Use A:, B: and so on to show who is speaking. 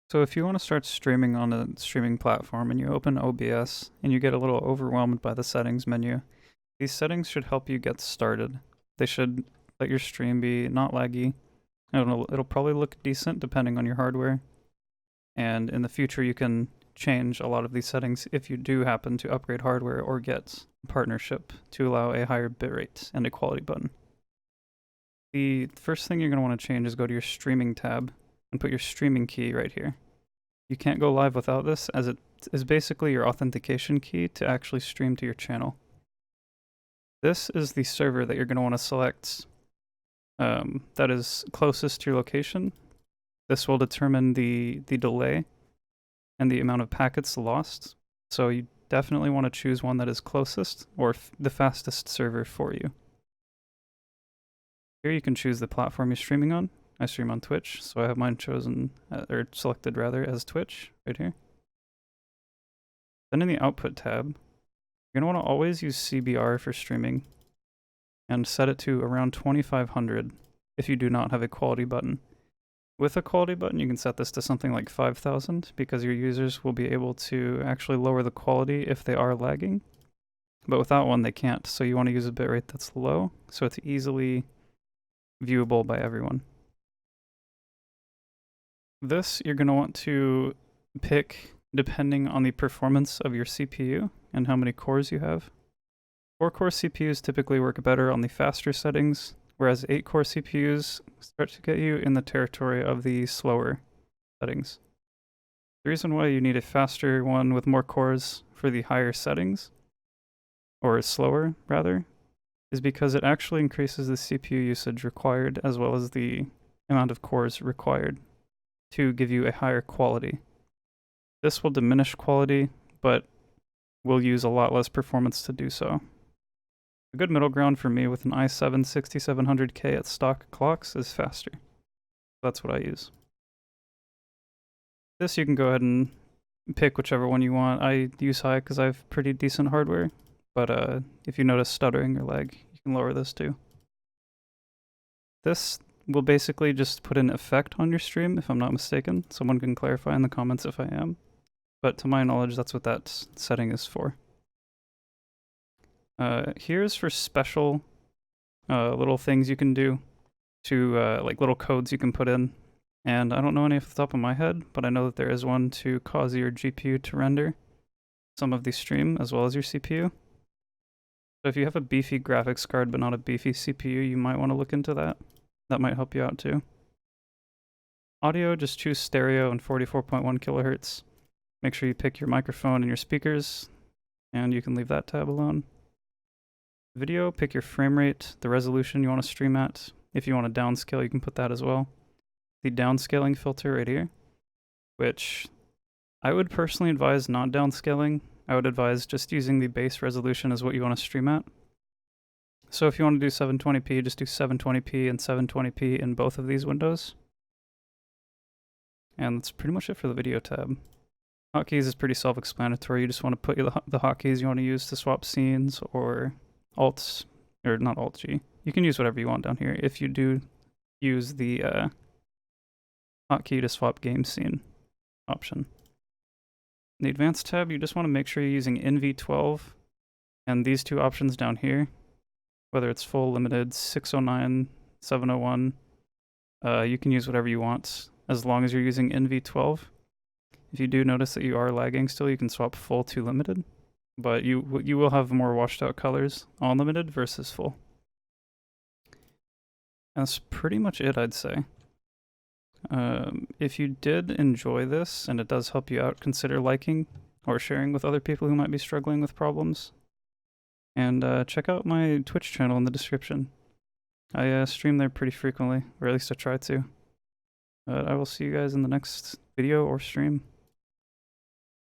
A: So if you want to start streaming on a streaming platform and you open OBS and you get a little overwhelmed by the settings menu, these settings should help you get started. They should let your stream be not laggy. It'll probably look decent depending on your hardware. And in the future, you can change a lot of these settings if you do happen to upgrade hardware or get a partnership to allow a higher bitrate and a quality button. The first thing you're going to want to change is go to your streaming tab and put your streaming key right here. You can't go live without this, as it is basically your authentication key to actually stream to your channel. This is the server that you're going to want to select that is closest to your location. This will determine the delay and the amount of packets lost. So you definitely want to choose one that is closest or the fastest server for you. Here you can choose the platform you're streaming on. I stream on Twitch, so I have mine chosen, or selected rather, as Twitch, right here. Then in the Output tab, you're going to want to always use CBR for streaming, and set it to around 2500 if you do not have a quality button. With a quality button, you can set this to something like 5000, because your users will be able to actually lower the quality if they are lagging. But without one, they can't, so you want to use a bitrate that's low, so it's easily viewable by everyone. This you're going to want to pick depending on the performance of your CPU and how many cores you have. 4-core CPUs typically work better on the faster settings, whereas 8-core CPUs start to get you in the territory of the slower settings. The reason why you need a faster one with more cores for the higher settings, or slower rather, is because it actually increases the CPU usage required as well as the amount of cores required to give you a higher quality. This will diminish quality, but will use a lot less performance to do so. A good middle ground for me with an i7 6700K at stock clocks is faster. That's what I use. This you can go ahead and pick whichever one you want. I use high because I have pretty decent hardware, but if you notice stuttering or lag, you can lower this too. This will basically just put an effect on your stream, if I'm not mistaken. Someone can clarify in the comments if I am. But to my knowledge, that's what that setting is for. Here's for special little things you can do to, like little codes you can put in. And I don't know any off the top of my head, but I know that there is one to cause your GPU to render some of the stream as well as your CPU. So if you have a beefy graphics card but not a beefy CPU, you might want to look into that. That might help you out too. Audio, just choose stereo and 44.1 kilohertz. Make sure you pick your microphone and your speakers, and you can leave that tab alone. Video, pick your frame rate, the resolution you want to stream at. If you want to downscale, you can put that as well. The downscaling filter right here, which I would personally advise not downscaling. I would advise just using the base resolution as what you want to stream at. So if you want to do 720p, just do 720p and 720p in both of these windows. And that's pretty much it for the video tab. Hotkeys is pretty self-explanatory. You just want to put the hotkeys you want to use to swap scenes or Alt, or not Alt-G. You can use whatever you want down here if you do use the hotkey to swap game scene option. In the advanced tab, you just want to make sure you're using NV12 and these two options down here. Whether it's full, limited, 609, 701, you can use whatever you want as long as you're using NV12. If you do notice that you are lagging still, you can swap full to limited, but you will have more washed out colors on limited versus full. That's pretty much it, I'd say. If you did enjoy this and it does help you out, consider liking or sharing with other people who might be struggling with problems. And check out my Twitch channel in the description. I stream there pretty frequently, or at least I try to. I will see you guys in the next video or stream.